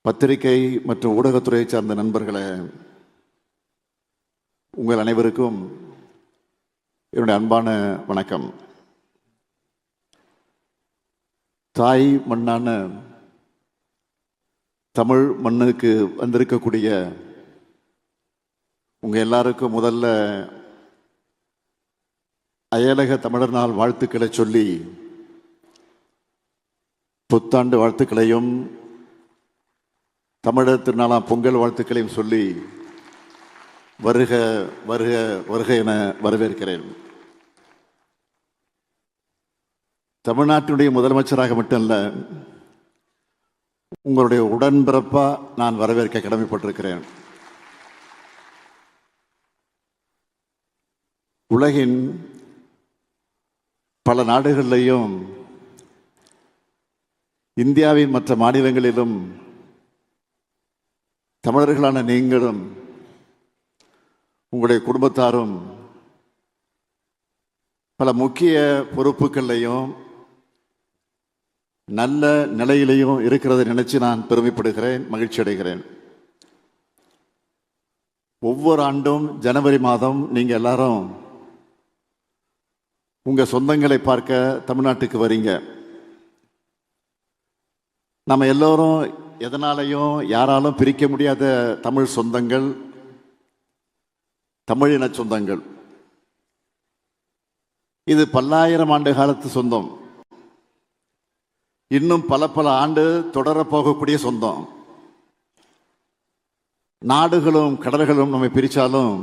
பத்திரிகை மற்றும் ஊடகத்துறையை சார்ந்த நண்பர்களே, உங்கள் அனைவருக்கும் என்னுடைய அன்பான வணக்கம். தாய் மண்ணான தமிழ் மண்ணுக்கு வந்திருக்கக்கூடிய உங்க எல்லாருக்கும் முதல்ல அயலக தமிழர் நாள் வாழ்த்துக்களை சொல்லி, புத்தாண்டு வாழ்த்துக்களையும் தமிழர் திருநாளாம் பொங்கல் வாழ்த்துக்களையும் சொல்லி வருக வருக வருக என வரவேற்கிறேன். தமிழ்நாட்டினுடைய முதலமைச்சராக மட்டுமல்ல, உங்களுடைய உடன்பிறப்பா நான் வரவேற்க கடமைப்பட்டிருக்கிறேன். உலகின் பல நாடுகளிலேயும் இந்தியாவின் மற்ற மாநிலங்களிலும் தமிழர்களான நீங்களும் உங்களுடைய குடும்பத்தாரும் பல முக்கிய பொறுப்புகளையும் நல்ல நிலையிலையும் இருக்கிறதை நினைச்சு நான் பெருமைப்படுகிறேன், மகிழ்ச்சி அடைகிறேன். ஒவ்வொரு ஆண்டும் ஜனவரி மாதம் நீங்க எல்லாரும் உங்க சொந்தங்களை பார்க்க தமிழ்நாட்டுக்கு வரீங்க. நம்ம எல்லோரும் எதனாலையும் யாராலும் பிரிக்க முடியாத தமிழ் சொந்தங்கள், தமிழின சொந்தங்கள். இது பல்லாயிரம் ஆண்டு காலத்து சொந்தம், இன்னும் பல பல ஆண்டு தொடரப்போகக்கூடிய சொந்தம். நாடுகளும் கடல்களும் நம்மை பிரித்தாலும்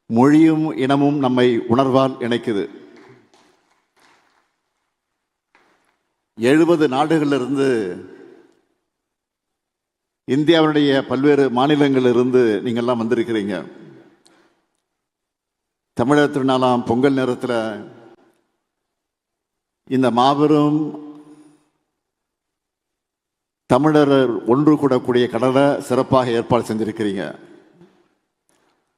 மொழியும் இனமும் நம்மை உணர்வால் இணைக்குது. 70 நாடுகளிலிருந்து, இந்தியாவுடைய பல்வேறு மாநிலங்களிலிருந்து நீங்கள்லாம் வந்திருக்கிறீங்க. தமிழர் திருநாளாம் பொங்கல் நேரத்தில் இந்த மாபெரும் தமிழர் ஒன்று கூடக்கூடிய கடலை சிறப்பாக ஏற்பாடு செஞ்சிருக்கிறீங்க.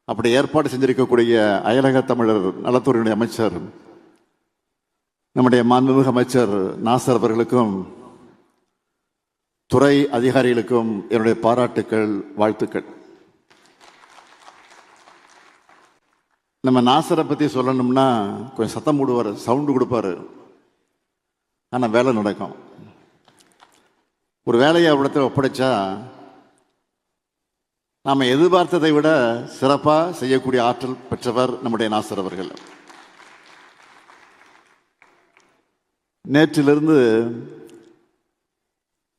அப்படி ஏற்பாடு செஞ்சிருக்கக்கூடிய அயலக தமிழர் நலத்துறையினுடைய அமைச்சர், நம்முடைய மாண்புமிகு அமைச்சர் நாசர் அவர்களுக்கும் துறை அதிகாரிகளுக்கும் என்னுடைய பாராட்டுக்கள், வாழ்த்துக்கள். நம்ம நாசரை பற்றி சொல்லணும்னா கொஞ்சம் சத்தம் போடுவார், சவுண்டு கொடுப்பாரு, ஆனால் வேலை நடக்கும். ஒரு வேலையை அவ்விடத்தில் ஒப்படைச்சா நாம் எதிர்பார்த்ததை விட சிறப்பாக செய்யக்கூடிய ஆற்றல் பெற்றவர் நம்முடைய நாசர் அவர்கள். நேற்றிலிருந்து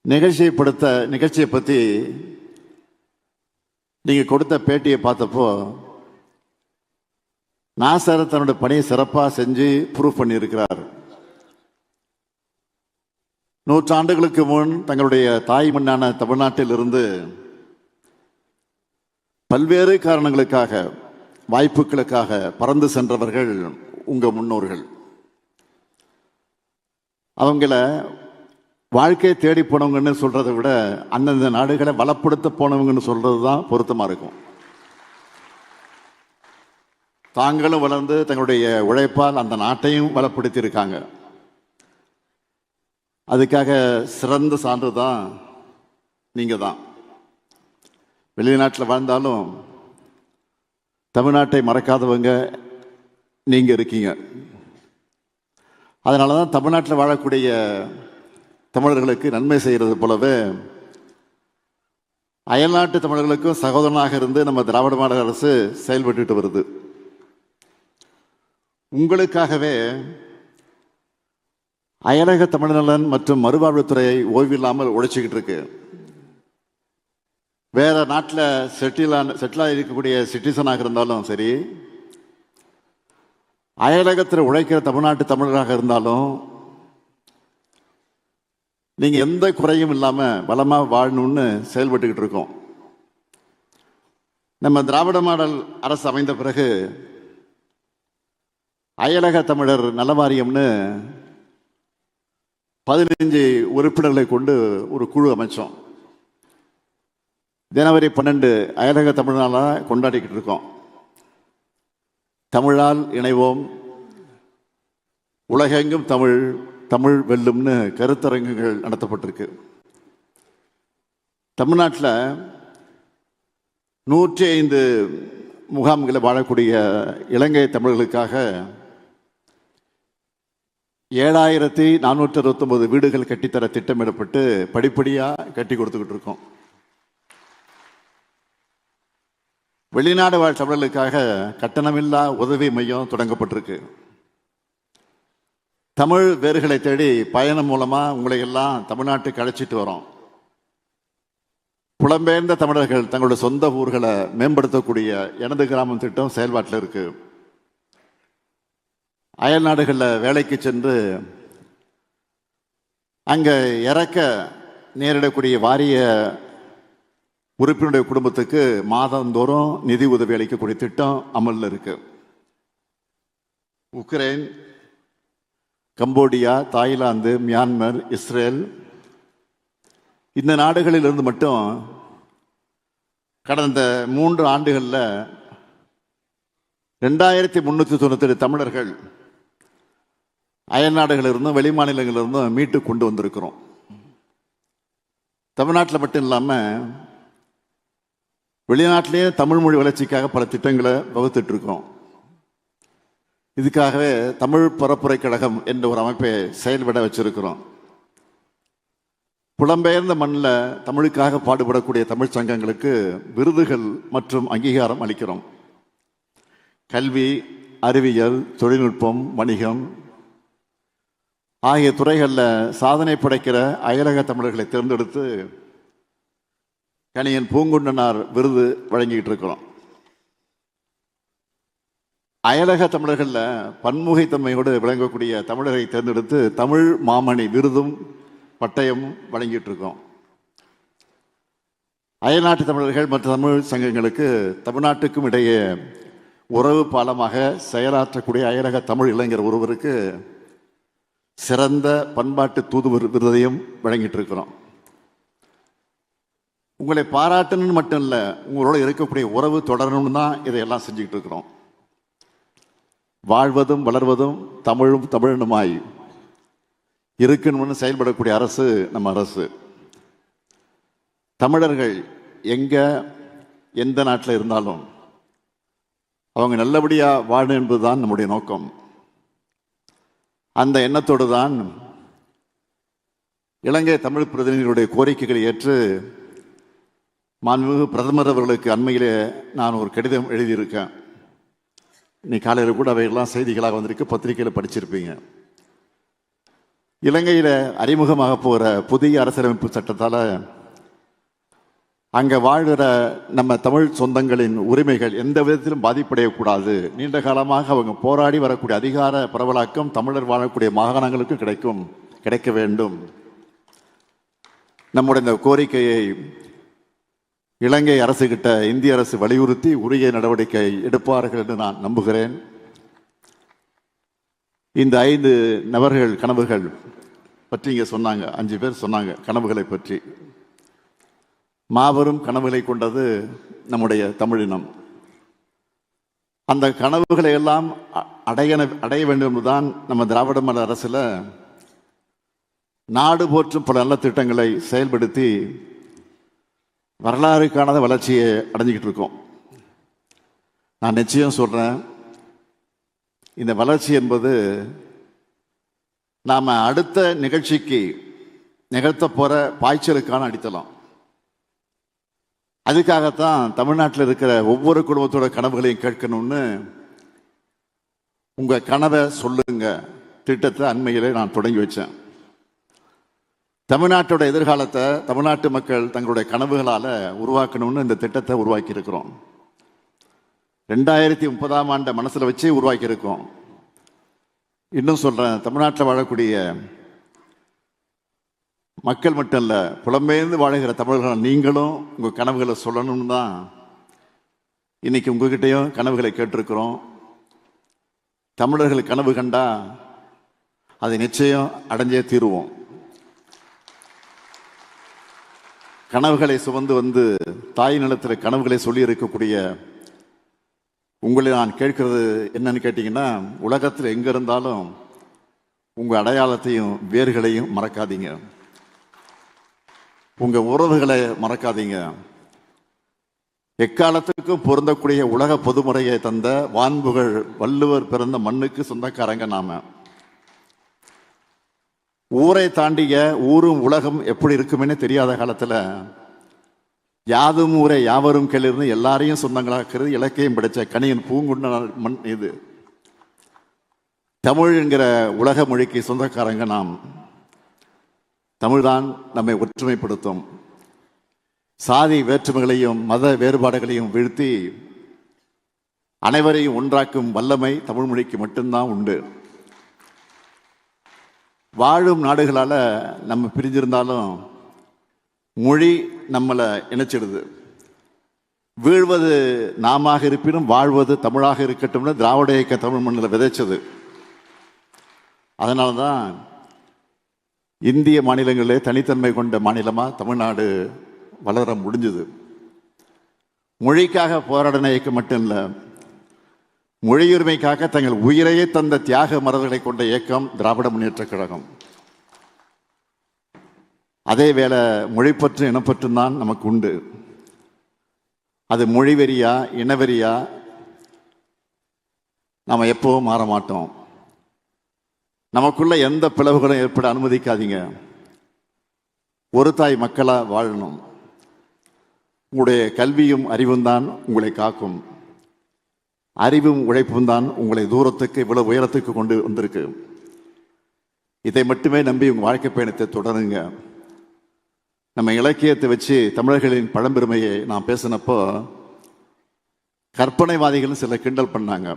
நிகழ்ச்சியை பற்றி நீங்கள் கொடுத்த பேட்டியை பார்த்தப்போ நாசர் தன்னுடைய பணியை சிறப்பாக செஞ்சு ப்ரூவ் பண்ணியிருக்கிறார். 100 ஆண்டுகளுக்கு முன் தங்களுடைய தாய் மண்ணான தமிழ்நாட்டில் இருந்து பல்வேறு காரணங்களுக்காக, வாய்ப்புகளுக்காக பறந்து சென்றவர்கள் உங்க முன்னோர்கள். அவங்கள வாழ்க்கையை தேடி போனவங்கன்னு சொல்றதை விட அந்தந்த நாடுகளை வளப்படுத்த போனவங்கன்னு சொல்றது தான் பொருத்தமா இருக்கும். தாங்களும் வளர்ந்து தங்களுடைய உழைப்பால் அந்த நாட்டையும் வளப்படுத்தி இருக்காங்க. அதுக்காக சிறந்த சான்று தான் நீங்க தான். வெளிநாட்டில் வாழ்ந்தாலும் தமிழ்நாட்டை மறக்காதவங்க நீங்க இருக்கீங்க. அதனால தான் தமிழ்நாட்டில் வாழக்கூடிய தமிழர்களுக்கு நன்மை செய்கிறது போலவே அயல்நாட்டு தமிழர்களுக்கும் சகோதரனாக இருந்து நம்ம திராவிட மாடல் அரசு செயல்பட்டு வருது. உங்களுக்காகவே அயலக தமிழ்நலன் மற்றும் மறுவாழ்வுத்துறையை ஓய்வில்லாமல் உழைச்சிக்கிட்டு இருக்கு. வேற நாட்டில் செட்டில் இருக்கக்கூடிய சிட்டிசனாக இருந்தாலும் சரி, அயலகத்தில் உழைக்கிற தமிழ்நாட்டு தமிழராக இருந்தாலும் நீங்க எந்த குறையும் இல்லாம பலமா வாழணும்னு செயல்பட்டுக்கிட்டு இருக்கோம். நம்ம திராவிட மாடல் அரசு அமைந்த பிறகு அயலக தமிழர் நலவாரியம்னு 15 உறுப்பினர்களை கொண்டு ஒரு குழு அமைச்சோம். ஜனவரி 12 அயலக தமிழ் நாளாக கொண்டாடிக்கிட்டு இருக்கோம். தமிழால் இணைவோம், உலகெங்கும் தமிழ், தமிழ் வெல்லும்னு கருத்தரங்குகள் நடத்தப்பட்டிருக்கு. தமிழ்நாட்டில் 105 முகாம்களில் வாழக்கூடிய இலங்கை தமிழர்களுக்காக 7469 வீடுகள் கட்டித்தர திட்டமிடப்பட்டு படிப்படியாக கட்டி கொடுத்துக்கிட்டு இருக்கோம். வெளிநாடு வாழ் தமிழர்களுக்காக கட்டணமில்லா உதவி மையம் தொடங்கப்பட்டிருக்கு. தமிழ் வேர்களை தேடி பயணம் மூலமாக உங்களை எல்லாம் தமிழ்நாட்டுக்கு அழைச்சிட்டு வரோம். புலம்பெயர்ந்த தமிழர்கள் தங்களுடைய சொந்த ஊர்களை மேம்படுத்தக்கூடிய எனது கிராமம் திட்டம் செயல்பாட்டில் இருக்கு. அயல் நாடுகளில் வேலைக்கு சென்று அங்கே இறக்க நேரிடக்கூடிய வாரிய உறுப்பினருடைய குடும்பத்துக்கு மாதந்தோறும் நிதி உதவி அளிக்கக்கூடிய திட்டம் அமலில் இருக்கு. Ukraine, Cambodia, Thailand, Myanmar, Israel இந்த நாடுகளிலிருந்து மட்டும் கடந்த 3 ஆண்டுகளில் 2397 தமிழர்கள் அயல் நாடுகளிலிருந்தும் வெளி மாநிலங்களிலிருந்தும் மீட்டு கொண்டு வந்திருக்கிறோம். தமிழ்நாட்டில் மட்டும் இல்லாமல் வெளிநாட்டிலேயே தமிழ் மொழி வளர்ச்சிக்காக பல திட்டங்களை வகுத்துட்டு இருக்கோம். இதுக்காகவே தமிழ் பரப்புரை கழகம் என்ற ஒரு அமைப்பை செயல்பட வச்சிருக்கிறோம். புலம்பெயர்ந்த மண்ணில் தமிழுக்காக பாடுபடக்கூடிய தமிழ் சங்கங்களுக்கு விருதுகள் மற்றும் அங்கீகாரம் அளிக்கிறோம். கல்வி, அறிவியல், தொழில்நுட்பம், வணிகம் ஆகிய துறைகளில் சாதனை படைக்கிற அயலக தமிழர்களை தேர்ந்தெடுத்து கணியன் பூங்குன்றனார் விருது வழங்கிட்டு இருக்கிறோம். அயலக தமிழர்களில் பன்முகைத்தன்மையோடு விளங்கக்கூடிய தமிழரை தேர்ந்தெடுத்து தமிழ் மாமணி விருதும் பட்டயம் வழங்கிட்டு இருக்கோம். அயல்நாட்டு தமிழர்கள் மற்றும் தமிழ் சங்கங்களுக்கு தமிழ்நாட்டுக்கும் இடையே உறவு பாலமாக செயலாற்றக்கூடிய அயலக தமிழ் இளைஞர் ஒருவருக்கு சிறந்த பண்பாட்டு தூதுவர் விருதையும் வழங்கிட்டு இருக்கிறோம். உங்களை பாராட்டணும்னு மட்டும் இல்லை, உங்களோட இருக்கக்கூடிய உறவு தொடரணும்னு தான் இதையெல்லாம் செஞ்சுக்கிட்டு இருக்கிறோம். வாழ்வதும் வளர்வதும் தமிழும் தமிழனுமாய் இருக்கணும்னு செயல்படக்கூடிய அரசு நம்ம அரசு. தமிழர்கள் எங்க எந்த நாட்டில் இருந்தாலும் அவங்க நல்லபடியாக வாழணும் என்பதுதான் நம்முடைய நோக்கம். அந்த எண்ணத்தோடு தான் இலங்கை தமிழ் பிரதிநிதிகளுடைய கோரிக்கைகளை ஏற்று மாண்புமிகு பிரதமர் அவர்களுக்கு அண்மையிலே நான் ஒரு கடிதம் எழுதியிருக்கேன். இன்னைக்கு காலையில் கூட அவையெல்லாம் செய்திகளாக வந்திருக்கு, பத்திரிகையில் படிச்சிருப்பீங்க. இலங்கையில் அறிமுகமாக போகிற புதிய அரசியலமைப்பு சட்டத்தால் அங்கே வாழ்கிற நம்ம தமிழ் சொந்தங்களின் உரிமைகள் எந்த விதத்திலும் பாதிப்படையக்கூடாது. நீண்ட காலமாக அவங்க போராடி வரக்கூடிய அதிகார பரவலாக்கம் தமிழர் வாழக்கூடிய மாகாணங்களுக்கு கிடைக்க வேண்டும். நம்முடைய இந்த கோரிக்கையை இலங்கை அரசுகிட்ட இந்திய அரசு வலியுறுத்தி உரிய நடவடிக்கை எடுப்பார்கள் என்று நான் நம்புகிறேன். இந்த 5 நபர்கள் கனவுகள் பற்றி இங்கே சொன்னாங்க, 5 பேர் சொன்னாங்க கனவுகளை பற்றி. மாபெரும் கனவுகளை கொண்டது நம்முடைய தமிழினம். அந்த கனவுகளை எல்லாம் அடைய வேண்டும் என்றுதான் நம்ம திராவிட மாடல் அரசில் நாடு போற்றும் பல நல்ல திட்டங்களை செயல்படுத்தி வரலாறு காணாத வளர்ச்சியை அடைஞ்சிக்கிட்டு இருக்கோம். நான் நிச்சயம் சொல்கிறேன், இந்த வளர்ச்சி என்பது நாம் அடுத்த நிகழ்ச்சிக்கு நிகழ்த்த போகிற பாய்ச்சலுக்கான அடித்தளம். அதுக்காகத்தான் தமிழ்நாட்டில் இருக்கிற ஒவ்வொரு குடும்பத்தோட கனவுகளையும் கேட்கணும்னு உங்கள் கனவை சொல்லுங்க திட்டத்தை அண்மையிலே நான் தொடங்கி வச்சேன். தமிழ்நாட்டோட எதிர்காலத்தை தமிழ்நாட்டு மக்கள் தங்களுடைய கனவுகளால் உருவாக்கணும்னு இந்த திட்டத்தை உருவாக்கி இருக்கிறோம். 2030ஆம் ஆண்டை மனசில் வச்சு உருவாக்கியிருக்கோம். இன்னும் சொல்கிறேன், தமிழ்நாட்டில் வாழக்கூடிய மக்கள் மட்டும் இல்லை, புலம்பெயர்ந்து வாழுகிற தமிழர்கள் நீங்களும் உங்கள் கனவுகளை சொல்லணும்னு தான் இன்னைக்கு உங்ககிட்டையும் கனவுகளை கேட்டிருக்கிறோம். தமிழர்கள் கனவு கண்டா அதை நிச்சயம் அடைஞ்சே தீருவோம். கனவுகளை சுமந்து வந்து தாய் நிலத்தில் கனவுகளை சொல்லி இருக்கக்கூடிய உங்களை நான் கேட்கிறது என்னன்னு கேட்டீங்கன்னா, உலகத்தில் எங்கே இருந்தாலும் உங்கள் அடையாளத்தையும் வேர்களையும் மறக்காதீங்க. உங்க உறவுகளை மறக்காதீங்க. எக்காலத்துக்கும் பொருந்தக்கூடிய உலக பொதுமுறையை தந்த வான்புகள் வள்ளுவர் பிறந்த மண்ணுக்கு சொந்தக்காரங்க நாம. ஊரை தாண்டிய ஊரும் உலகம் எப்படி இருக்குமே தெரியாத காலத்துல யாதும் ஊரை யாவரும் கேளிர்னு எல்லாரையும் சொந்தங்களாக்குறது இலக்கியம் படைச்ச கணியன் பூங்குண்ட மண் இது. தமிழ் என்கிற உலக மொழிக்கு சொந்தக்காரங்க நாம். தமிழ்தான் நம்மை ஒற்றுமைப்படுத்தும். சாதி வேற்றுமைகளையும் மத வேறுபாடுகளையும் வீழ்த்தி அனைவரையும் ஒன்றாக்கும் வல்லமை தமிழ் மொழிக்கு மட்டும்தான் உண்டு. வாழும் நாடுகளால நம்ம பிரிஞ்சிருந்தாலும் மொழி நம்மளை இணைச்சிடுது. வீழ்வது நாம இருப்பினும் வாழ்வது தமிழாக இருக்கட்டும்னு திராவிட இயக்க தமிழ் மண்ணில் விதைச்சது. அதனால தான் இந்திய மாநிலங்களிலே தனித்தன்மை கொண்ட மாநிலமா தமிழ்நாடு வளர முடிஞ்சது. மொழிக்காக போராடின இயக்கம் மட்டும் இல்லை, மொழியுரிமைக்காக தங்கள் உயிரையே தந்த தியாக மரபுகளை கொண்ட இயக்கம் திராவிட முன்னேற்ற கழகம். அதே வேளை மொழிப்பற்று இனப்பற்றும் தான் நமக்கு உண்டு. அது மொழி வெறியா இனவெறியா நாம் எப்பவும் மாற மாட்டோம். நமக்குள்ள எந்த பிளவுகளும் ஏற்பட அனுமதிக்காதீங்க. ஒரு தாய் மக்களா வாழணும். உங்களுடைய கல்வியும் அறிவும் தான் உங்களை காக்கும். அறிவும் உழைப்பும் தான் உங்களை தூரத்துக்கு இவ்வளவு உயரத்துக்கு கொண்டு வந்திருக்கு. இதை மட்டுமே நம்பி உங்கள் வாழ்க்கை பயணத்தை தொடருங்க. நம்ம இலக்கியத்தை வச்சு தமிழர்களின் பழம்பெருமையை நான் பேசினப்போ கற்பனைவாதிகள் சில கிண்டல் பண்ணாங்க.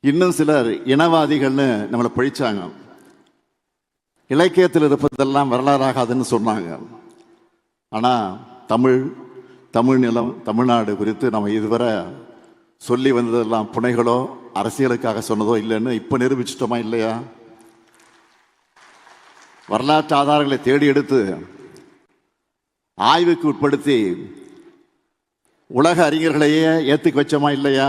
இன்னும் சிலர் இனவாதிகள்னு நம்மளை பழிச்சாங்க. இலக்கியத்தில் இருப்பதெல்லாம் வரலாறாகாதுன்னு சொன்னாங்க. ஆனால் தமிழ் நிலம் தமிழ்நாடு குறித்து நம்ம இதுவரை சொல்லி வந்ததெல்லாம் புனைகளோ அரசியலுக்காக சொன்னதோ இல்லைன்னு இப்போ நிரூபிச்சிட்டோமா இல்லையா? வரலாற்று ஆதாரங்களை தேடி எடுத்து ஆய்வுக்கு உட்படுத்தி உலக அறிஞர்களையே ஏற்றுக்க வச்சோமா இல்லையா?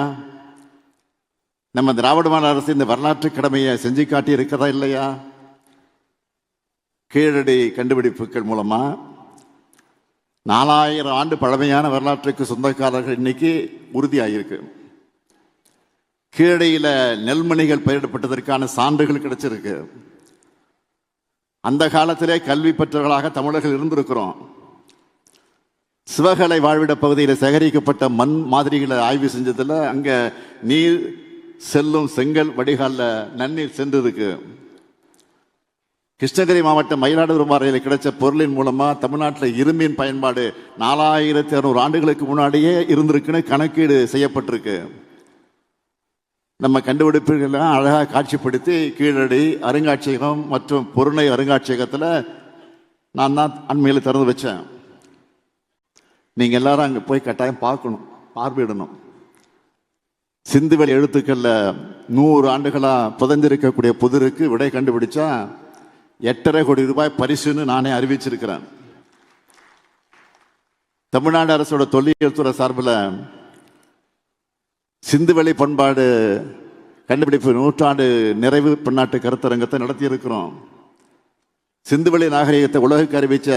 நம்ம திராவிட மாநில அரசு இந்த வரலாற்று கடமையை செஞ்சு காட்டி இருக்கிறதா இல்லையா? கீழடி கண்டுபிடிப்புகள் மூலமா 4000 ஆண்டு பழமையான வரலாற்றுக்கு சொந்தக்காரர்கள் இன்னைக்கு உறுதியாகிருக்கு. கீழடியில நெல்மணிகள் பயிரிடப்பட்டதற்கான சான்றுகள் கிடைச்சிருக்கு. அந்த காலத்திலே கல்வி பெற்றவர்களாக தமிழர்கள் இருந்திருக்கிறோம். சிவகலை வாழ்விட பகுதியில் சேகரிக்கப்பட்ட மண் மாதிரிகளை ஆய்வு செஞ்சதுல அங்க நீர் செல்லும் செங்கல் வடிகால நன்னீர் சென்றிருக்கு. கிருஷ்ணகிரி மாவட்டம் மயிலாடுதுறை மாவட்டத்தில் கிடைச்ச பொருளின் மூலமா தமிழ்நாட்டில் இரும்பின் பயன்பாடு 4600 ஆண்டுகளுக்கு முன்னாடியே இருந்திருக்குன்னு கணக்கீடு செய்யப்பட்டிருக்கு. நம்ம கண்டுபிடிப்புகள்லாம் அழகாக காட்சிப்படுத்தி கீழடி அருங்காட்சியகம் மற்றும் பொருணை அருங்காட்சியகத்தில் நான் தான் அண்மையில் திறந்து வச்சேன். நீங்கள் எல்லாரும் அங்கே போய் கட்டாயம் பார்க்கணும், பார்வையிடணும். சிந்துவெளி எழுத்துக்கள்ல 100 ஆண்டுகளா புதைந்திருக்கக்கூடிய புதிருக்கு விடை கண்டுபிடிச்சா 8.5 கோடி ரூபாய் பரிசுன்னு நானே அறிவிச்சிருக்கிறேன். தமிழ்நாடு அரசோட தொல்லியல் துறை சார்பில் சிந்துவெளி பண்பாடு கண்டுபிடிப்பு 100ஆண்டு நிறைவு பன்னாட்டு கருத்தரங்கத்தை நடத்தி இருக்கிறோம். சிந்துவெளி நாகரிகத்தை உலகுக்கு அறிவிச்ச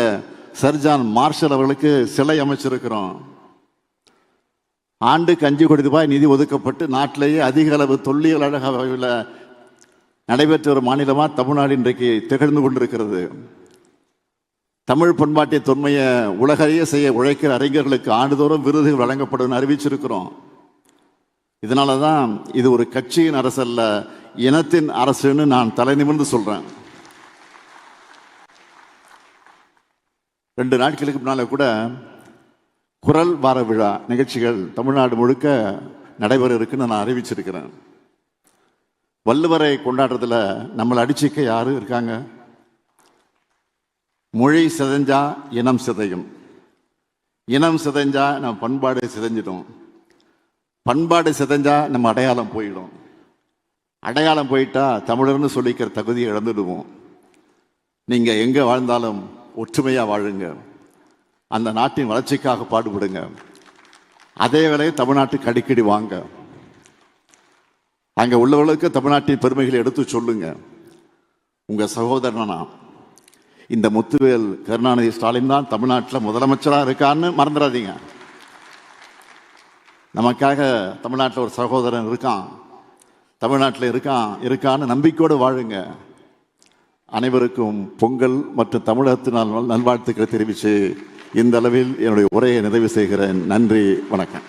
சர் ஜான் மார்ஷல் அவர்களுக்கு சிலை அமைச்சிருக்கிறோம். ஆண்டுக்கு 5 கோடி ரூபாய் நிதி ஒதுக்கப்பட்டு நாட்டிலேயே அதிக அளவு தொல்லியல் அழகாவில் நடைபெற்ற ஒரு மாநிலமாக தமிழ்நாடு இன்றைக்கு திகழ்ந்து கொண்டிருக்கிறது. தமிழ் பண்பாட்டை தொன்மையை உலகறிய செய்ய உழைக்கிற அறிஞர்களுக்கு ஆண்டுதோறும் விருதுகள் வழங்கப்படும் அறிவிச்சிருக்கிறோம். இதனால தான் இது ஒரு கட்சியின் அரசு அல்ல, இனத்தின் அரசுன்னு நான் தலை நிமிர்ந்து சொல்றேன். 2 நாட்களுக்கு முன்னால கூட குரல் வார விழா நிகழ்ச்சிகள் தமிழ்நாடு முழுக்க நடைபெற இருக்குன்னு நான் அறிவிச்சிருக்கிறேன். வள்ளுவரை கொண்டாடுறதுல நம்மளை அடிச்சுக்க யாரு இருக்காங்க? மொழி சிதைஞ்சா இனம் சிதையும், இனம் சிதைஞ்சா நம்ம பண்பாடு சிதைஞ்சிடும், பண்பாடு சிதைஞ்சா நம்ம அடையாளம் போயிடும், அடையாளம் போயிட்டா தமிழர்னு சொல்லிக்கிற தகுதியை இழந்துடுவோம். நீங்க எங்க வாழ்ந்தாலும் ஒற்றுமையா வாழுங்க, அந்த நாட்டின் வளர்ச்சிக்காக பாடுபடுங்க. அதே வேளையை தமிழ்நாட்டுக்கு அடிக்கடி வாங்க, அங்க உள்ளவர்களுக்கு தமிழ்நாட்டின் பெருமைகளை எடுத்து சொல்லுங்க. உங்க சகோதரனா இந்த முத்துவேல் கருணாநிதி ஸ்டாலின் தான் தமிழ்நாட்டில் முதலமைச்சராக இருக்கான்னு மறந்துடாதீங்க. நமக்காக தமிழ்நாட்டில் ஒரு சகோதரன் இருக்கான், தமிழ்நாட்டில் இருக்கான்னு நம்பிக்கையோடு வாழுங்க. அனைவருக்கும் பொங்கல் மற்றும் தமிழகத்து நல்வாழ்த்துக்களை தெரிவித்து இந்த அளவில் என்னுடைய உரையை நிறைவு செய்கிறேன். நன்றி, வணக்கம்.